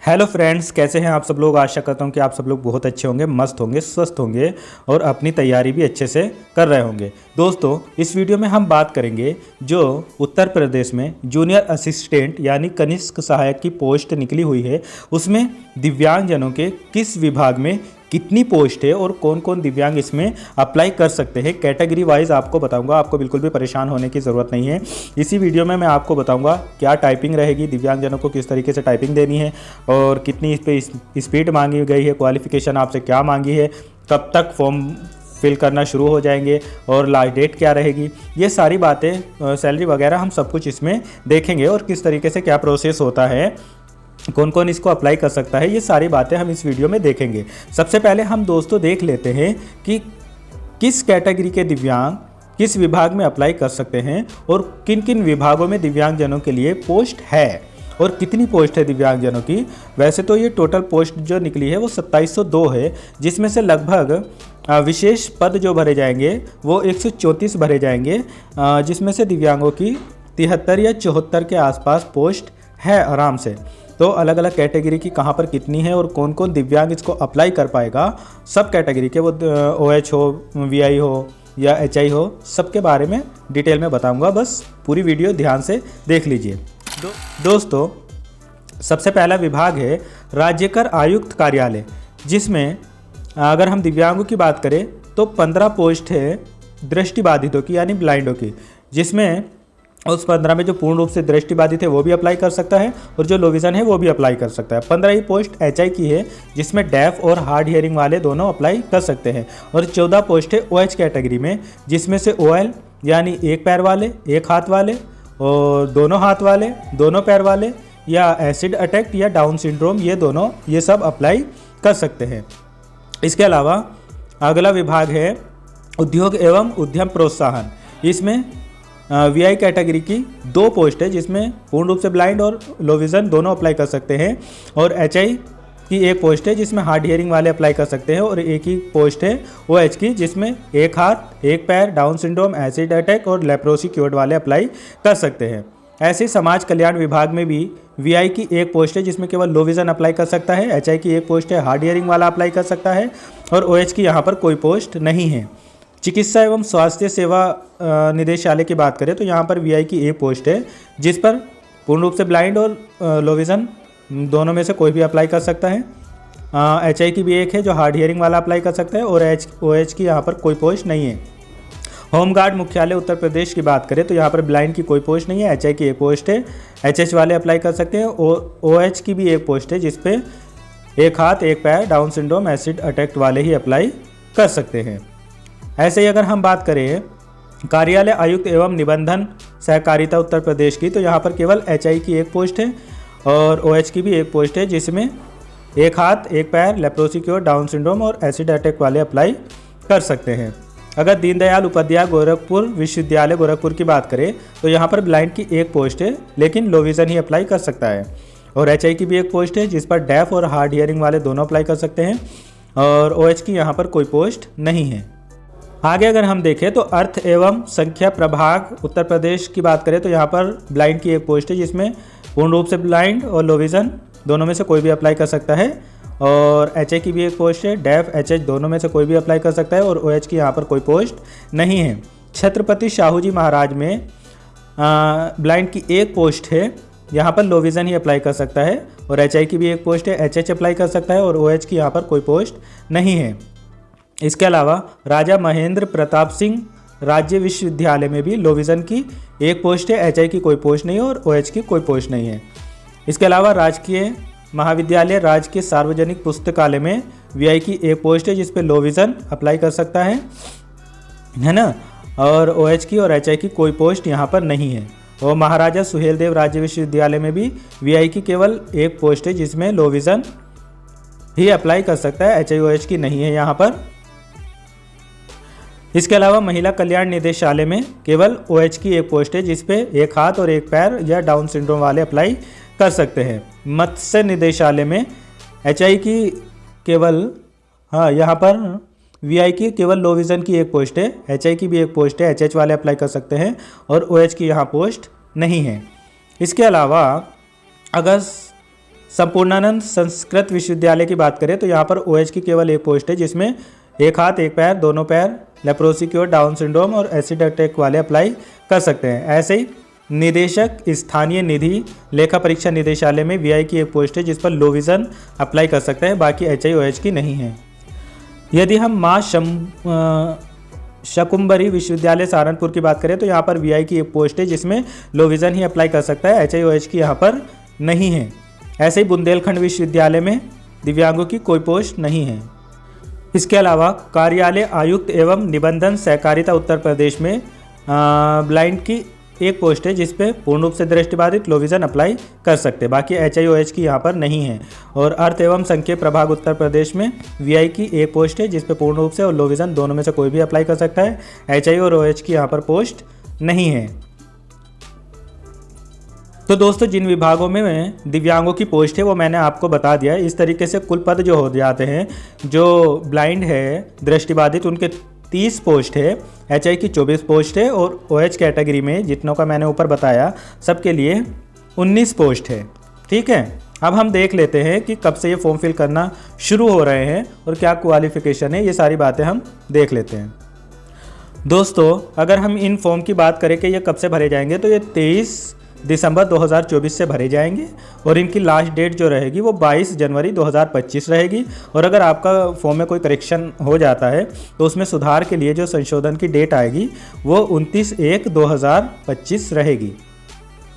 Hello friends, कैसे हैं आप सब लोग। आशा करता हूं कि आप सब लोग बहुत अच्छे होंगे, मस्त होंगे, स्वस्थ होंगे और अपनी तैयारी भी अच्छे से कर रहे होंगे। दोस्तों, इस वीडियो में हम बात करेंगे जो उत्तर प्रदेश में जूनियर असिस्टेंट यानी कनिष्ठ सहायक की पोस्ट निकली हुई है, उसमें दिव्यांगजनों के किस विभाग में कितनी पोस्ट है और कौन कौन दिव्यांग इसमें अप्लाई कर सकते हैं। कैटेगरी वाइज आपको बताऊंगा, आपको बिल्कुल भी परेशान होने की ज़रूरत नहीं है। इसी वीडियो में मैं आपको बताऊंगा क्या टाइपिंग रहेगी, दिव्यांगजनों को किस तरीके से टाइपिंग देनी है और कितनी इस पर स्पीड मांगी गई है, क्वालिफिकेशन आपसे क्या मांगी है, कब तक फॉर्म फिल करना शुरू हो जाएंगे और लास्ट डेट क्या रहेगी। ये सारी बातें, सैलरी वगैरह हम सब कुछ इसमें देखेंगे और किस तरीके से क्या प्रोसेस होता है, कौन कौन इसको अप्लाई कर सकता है, ये सारी बातें हम इस वीडियो में देखेंगे। सबसे पहले हम दोस्तों देख लेते हैं कि किस कैटेगरी के दिव्यांग किस विभाग में अप्लाई कर सकते हैं और किन किन विभागों में दिव्यांगजनों के लिए पोस्ट है और कितनी पोस्ट है दिव्यांगजनों की। वैसे तो ये टोटल पोस्ट जो निकली है वो 2702 है, जिसमें से लगभग विशेष पद जो भरे जाएंगे वो 134 भरे जाएंगे, जिसमें से दिव्यांगों की 73 या 74 के आसपास पोस्ट है आराम से। तो अलग अलग कैटेगरी की कहाँ पर कितनी है और कौन कौन दिव्यांग इसको अप्लाई कर पाएगा, सब कैटेगरी के, वो OH हो, VI हो या HI हो, सबके बारे में डिटेल में बताऊंगा। बस पूरी वीडियो ध्यान से देख लीजिए। दोस्तों, सबसे पहला विभाग है राज्य कर आयुक्त कार्यालय, जिसमें अगर हम दिव्यांगों की बात करें तो 15 पोस्ट है दृष्टिबाधितों की यानी ब्लाइंडों की, जिसमें उस 15 में जो पूर्ण रूप से दृष्टिबाधित है वो भी अप्लाई कर सकता है और जो लो विजन है वो भी अप्लाई कर सकता है। 15 ही पोस्ट HI की है, जिसमें डेफ और हार्ड हियरिंग वाले दोनों अप्लाई कर सकते हैं और 14 पोस्ट है OH कैटेगरी में, जिसमें से OL यानी एक पैर वाले, एक हाथ वाले और दोनों हाथ वाले, दोनों पैर वाले या एसिड अटैक या डाउन सिंड्रोम, ये सब अप्लाई कर सकते हैं। इसके अलावा अगला विभाग है उद्योग एवं उद्यम प्रोत्साहन। इसमें VI कैटेगरी की 2 पोस्ट है, जिसमें पूर्ण रूप से ब्लाइंड और लो विजन दोनों अप्लाई कर सकते हैं और HI की 1 पोस्ट है, जिसमें हार्ड हियरिंग वाले अप्लाई कर सकते हैं और एक ही पोस्ट है OH की, जिसमें एक हाथ, एक पैर, डाउन सिंड्रोम, एसिड अटैक और लेप्रोसी क्योर्ड वाले अप्लाई कर सकते हैं। ऐसे ही समाज कल्याण विभाग में भी VI की 1 पोस्ट है, जिसमें केवल लो विजन अप्लाई कर सकता है, HI की 1 पोस्ट है, हार्ड हियरिंग वाला अप्लाई कर सकता है और OH की यहाँ पर कोई पोस्ट नहीं है। चिकित्सा एवं स्वास्थ्य सेवा निदेशालय की बात करें तो यहाँ पर VI की 1 पोस्ट है, जिस पर पूर्ण रूप से ब्लाइंड और लो विजन दोनों में से कोई भी अप्लाई कर सकता है। HI की भी 1 है जो हार्ड हियरिंग वाला अप्लाई कर सकता है और OH की यहाँ पर कोई पोस्ट नहीं है। होमगार्ड मुख्यालय उत्तर प्रदेश की बात करें तो यहाँ पर ब्लाइंड की कोई पोस्ट नहीं है, HI की 1 पोस्ट है, HH वाले अप्लाई कर सकते हैं और OH की भी 1 पोस्ट है, जिसपे एक हाथ, एक पैर, डाउन सिंड्रोम, एसिड अटैक वाले ही अप्लाई कर सकते हैं। ऐसे ही अगर हम बात करें कार्यालय आयुक्त एवं निबंधन सहकारिता उत्तर प्रदेश की, तो यहाँ पर केवल HI की 1 पोस्ट है और OH की भी 1 पोस्ट है, जिसमें एक हाथ, एक पैर, लेप्रोसी क्योर, डाउन सिंड्रोम और एसिड अटैक वाले अप्लाई कर सकते हैं। अगर दीनदयाल उपाध्याय गोरखपुर विश्वविद्यालय गोरखपुर की बात करें तो यहाँ पर ब्लाइंड की 1 पोस्ट है, लेकिन लो विजन ही अप्लाई कर सकता है और HI की भी 1 पोस्ट है, जिस पर डेफ और हार्ड हियरिंग वाले दोनों अप्लाई कर सकते हैं और OH की यहाँ पर कोई पोस्ट नहीं है। आगे अगर हम देखें तो अर्थ एवं संख्या प्रभाग उत्तर प्रदेश की बात करें तो यहाँ पर ब्लाइंड की 1 पोस्ट है, जिसमें पूर्ण रूप से ब्लाइंड और लो विजन दोनों में से कोई भी अप्लाई कर सकता है और HI की भी 1 पोस्ट है, डेफ HH दोनों में से कोई भी अप्लाई कर सकता है और OH की यहाँ पर कोई पोस्ट नहीं है। छत्रपति शाहू जी महाराज में ब्लाइंड की 1 पोस्ट है, यहाँ पर लो विजन ही अप्लाई कर सकता है और HI की भी 1 पोस्ट है, HH अप्लाई कर सकता है और OH की यहाँ पर कोई पोस्ट नहीं है। इसके अलावा राजा महेंद्र प्रताप सिंह राज्य विश्वविद्यालय में भी लो विजन की 1 पोस्ट है, HI की कोई पोस्ट नहीं है और OH की कोई पोस्ट नहीं है। इसके अलावा राजकीय महाविद्यालय राजकीय सार्वजनिक पुस्तकालय में VI की 1 पोस्ट है, जिस पे लो विजन अप्लाई कर सकता है ना, और OH की और HI की कोई पोस्ट यहाँ पर नहीं है। और महाराजा सुहेलदेव राज्य विश्वविद्यालय में भी VI की केवल 1 पोस्ट है, जिसमें लो विजन ही अप्लाई कर सकता है, HI OH की नहीं है यहाँ पर। इसके अलावा महिला कल्याण निदेशालय में केवल OH की 1 पोस्ट है, जिस पे एक हाथ और एक पैर या डाउन सिंड्रोम वाले अप्लाई कर सकते हैं। मत्स्य निदेशालय में HI की केवल यहाँ पर VI की केवल लो विजन की 1 पोस्ट है, HI की भी 1 पोस्ट है, HH वाले अप्लाई कर सकते हैं और OH की यहाँ पोस्ट नहीं है। इसके अलावा अगर संपूर्णानंद संस्कृत विश्वविद्यालय की बात करें तो यहाँ पर OH की केवल एक पोस्ट है, जिसमें एक हाथ एक पैर दोनों पैर, लेप्रोसी क्योर, डाउन सिंड्रोम और एसिड अटैक वाले अप्लाई कर सकते हैं। ऐसे ही निदेशक स्थानीय निधि लेखा परीक्षा निदेशालय में VI की एक पोस्ट है, जिस पर लो विजन अप्लाई कर सकते हैं, बाकी HI OH की नहीं है। यदि हम माँ शकुम्भरी विश्वविद्यालय सहारनपुर की बात करें तो यहाँ पर VI की एक पोस्ट है, जिसमें लो विजन ही अप्लाई कर सकता है, HI OH की यहाँ पर नहीं है। ऐसे ही बुंदेलखंड विश्वविद्यालय में दिव्यांगों की कोई पोस्ट नहीं है। इसके अलावा कार्यालय आयुक्त एवं निबंधन सहकारिता उत्तर प्रदेश में ब्लाइंड की एक पोस्ट है, जिस पे पूर्ण रूप से दृष्टिबाधित लो विजन अप्लाई कर सकते हैं, बाकी HI OH की यहाँ पर नहीं है। और अर्थ एवं संख्यय प्रभाग उत्तर प्रदेश में VI की एक पोस्ट है, जिस पे पूर्ण रूप से और लो विजन दोनों में से कोई भी अप्लाई कर सकता है, HI और OH की यहाँ पर पोस्ट नहीं है। तो दोस्तों, जिन विभागों में दिव्यांगों की पोस्ट है वो मैंने आपको बता दिया है। इस तरीके से कुल पद जो हो जाते हैं, जो ब्लाइंड है दृष्टिबाधित उनके 30 पोस्ट है, HI की 24 पोस्ट है और OH कैटेगरी में जितनों का मैंने ऊपर बताया सबके लिए 19 पोस्ट है। ठीक है, अब हम देख लेते हैं कि कब से ये फॉर्म फिल करना शुरू हो रहे हैं और क्या क्वालिफिकेशन है, ये सारी बातें हम देख लेते हैं। दोस्तों, अगर हम इन फॉर्म की बात करें कि ये कब से भरे जाएंगे तो ये 23 दिसंबर 2024 से भरे जाएंगे और इनकी लास्ट डेट जो रहेगी वो 22 जनवरी 2025 रहेगी। और अगर आपका फॉर्म में कोई करेक्शन हो जाता है तो उसमें सुधार के लिए जो संशोधन की डेट आएगी वो 29/1/2025 रहेगी।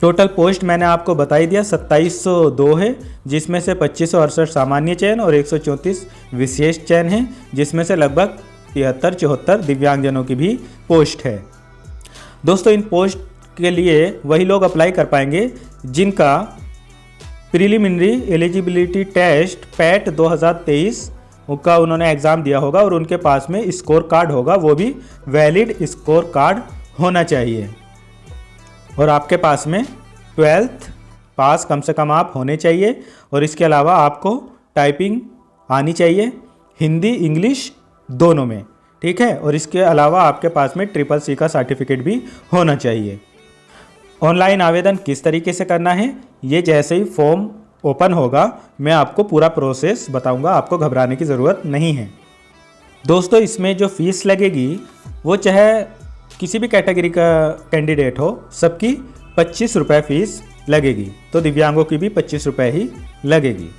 टोटल पोस्ट मैंने आपको बताई दिया 2702 है, जिसमें से 2568 सामान्य चयन और 134 विशेष चयन है, जिसमें से लगभग 73-74 दिव्यांगजनों की भी पोस्ट है। दोस्तों, इन पोस्ट के लिए वही लोग अप्लाई कर पाएंगे जिनका प्रीलिमिनरी एलिजिबिलिटी टेस्ट पैट 2023 का उन्होंने एग्ज़ाम दिया होगा और उनके पास में स्कोर कार्ड होगा, वो भी वैलिड स्कोर कार्ड होना चाहिए। और आपके पास में 12th पास कम से कम आप होने चाहिए और इसके अलावा आपको टाइपिंग आनी चाहिए, हिंदी इंग्लिश दोनों में। ठीक है, और इसके अलावा आपके पास में CCC का सर्टिफिकेट भी होना चाहिए। ऑनलाइन आवेदन किस तरीके से करना है, ये जैसे ही फॉर्म ओपन होगा मैं आपको पूरा प्रोसेस बताऊंगा, आपको घबराने की ज़रूरत नहीं है। दोस्तों, इसमें जो फीस लगेगी वो चाहे किसी भी कैटेगरी का कैंडिडेट हो, सबकी 25 रुपये फ़ीस लगेगी, तो दिव्यांगों की भी 25 रुपये ही लगेगी।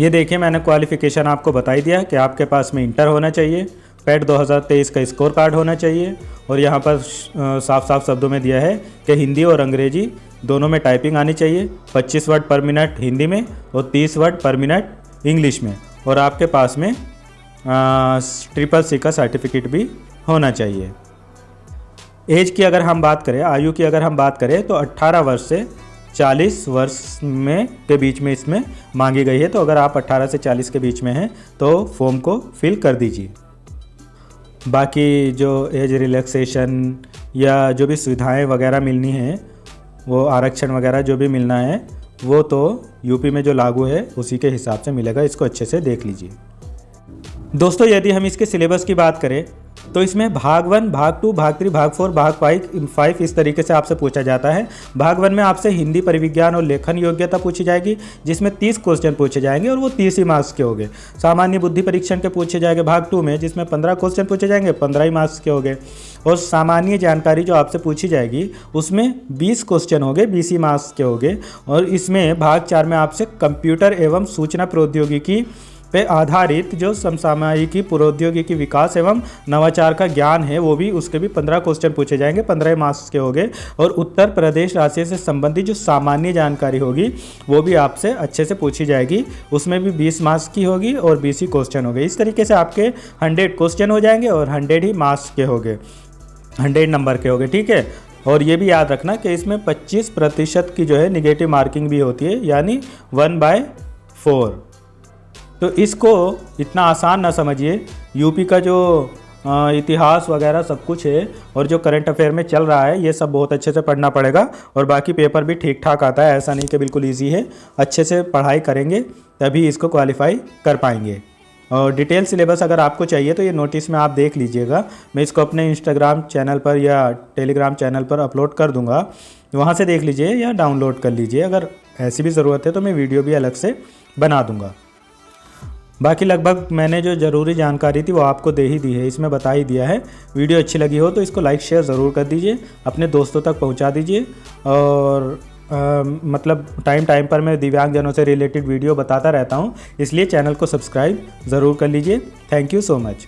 ये देखिए, मैंने क्वालिफ़िकेशन आपको बता ही दिया कि आपके पास में इंटर होना चाहिए, पैट 2023 का स्कोर कार्ड होना चाहिए और यहाँ पर साफ साफ शब्दों में दिया है कि हिंदी और अंग्रेजी दोनों में टाइपिंग आनी चाहिए, 25 वर्ड पर मिनट हिंदी में और 30 वर्ड पर मिनट इंग्लिश में, और आपके पास में CCC का सर्टिफिकेट भी होना चाहिए। एज की अगर हम बात करें, आयु की अगर हम बात करें तो 18 वर्ष से 40 वर्ष में के बीच में इसमें मांगी गई है, तो अगर आप 18 से 40 के बीच में हैं तो फॉर्म को फिल कर दीजिए। बाकी जो एज रिलैक्सेशन या जो भी सुविधाएं वगैरह मिलनी है, वो आरक्षण वगैरह जो भी मिलना है, वो तो यूपी में जो लागू है उसी के हिसाब से मिलेगा, इसको अच्छे से देख लीजिए। दोस्तों, यदि हम इसके सिलेबस की बात करें तो इसमें भाग 1, भाग 2, भाग 3, भाग 4, भाग 5 इस तरीके से आपसे पूछा जाता है। भाग 1 में आपसे हिंदी, परिविज्ञान और लेखन योग्यता पूछी जाएगी, जिसमें 30 क्वेश्चन पूछे जाएंगे और वो 30 ही मार्क्स के होंगे। सामान्य बुद्धि परीक्षण के पूछे जाएंगे भाग 2 में, जिसमें 15 क्वेश्चन पूछे जाएंगे, 15 ही मार्क्स के होंगे। और सामान्य जानकारी जो आपसे पूछी जाएगी उसमें 20 क्वेश्चन होंगे, 20 ही मार्क्स के होंगे। और इसमें भाग 4 में आपसे कंप्यूटर एवं सूचना प्रौद्योगिकी पे आधारित जो समसामयिकी प्रौद्योगिकी विकास एवं नवाचार का ज्ञान है, वो भी उसके भी 15 क्वेश्चन पूछे जाएंगे, 15 मार्क्स के होंगे। और उत्तर प्रदेश राज्य से संबंधित जो सामान्य जानकारी होगी वो भी आपसे अच्छे से पूछी जाएगी, उसमें भी 20 मार्क्स की होगी और 20 ही क्वेश्चन होंगे। इस तरीके से आपके 100 क्वेश्चन हो जाएंगे और 100 ही मार्क्स के होंगे, 100 नंबर के होंगे। ठीक है, और ये भी याद रखना कि इसमें 25% की जो है निगेटिव मार्किंग भी होती है, यानी 1/4। तो इसको इतना आसान ना समझिए। यूपी का जो इतिहास वगैरह सब कुछ है और जो करंट अफेयर में चल रहा है, ये सब बहुत अच्छे से पढ़ना पड़ेगा। और बाकी पेपर भी ठीक ठाक आता है, ऐसा नहीं कि बिल्कुल इजी है। अच्छे से पढ़ाई करेंगे तभी इसको क्वालिफाई कर पाएंगे। और डिटेल सिलेबस अगर आपको चाहिए तो ये नोटिस में आप देख लीजिएगा, मैं इसको अपने इंस्टाग्राम चैनल पर या टेलीग्राम चैनल पर अपलोड कर दूंगा, वहाँ से देख लीजिए या डाउनलोड कर लीजिए अगर ऐसी भी ज़रूरत है तो मैं वीडियो भी अलग से बना दूंगा। बाकी लगभग मैंने जो ज़रूरी जानकारी थी वो आपको दे ही दी है, इसमें बता ही दिया है। वीडियो अच्छी लगी हो तो इसको लाइक शेयर ज़रूर कर दीजिए, अपने दोस्तों तक पहुंचा दीजिए। और मतलब टाइम पर मैं दिव्यांगजनों से रिलेटेड वीडियो बताता रहता हूं, इसलिए चैनल को सब्सक्राइब ज़रूर कर लीजिए। Thank you so much.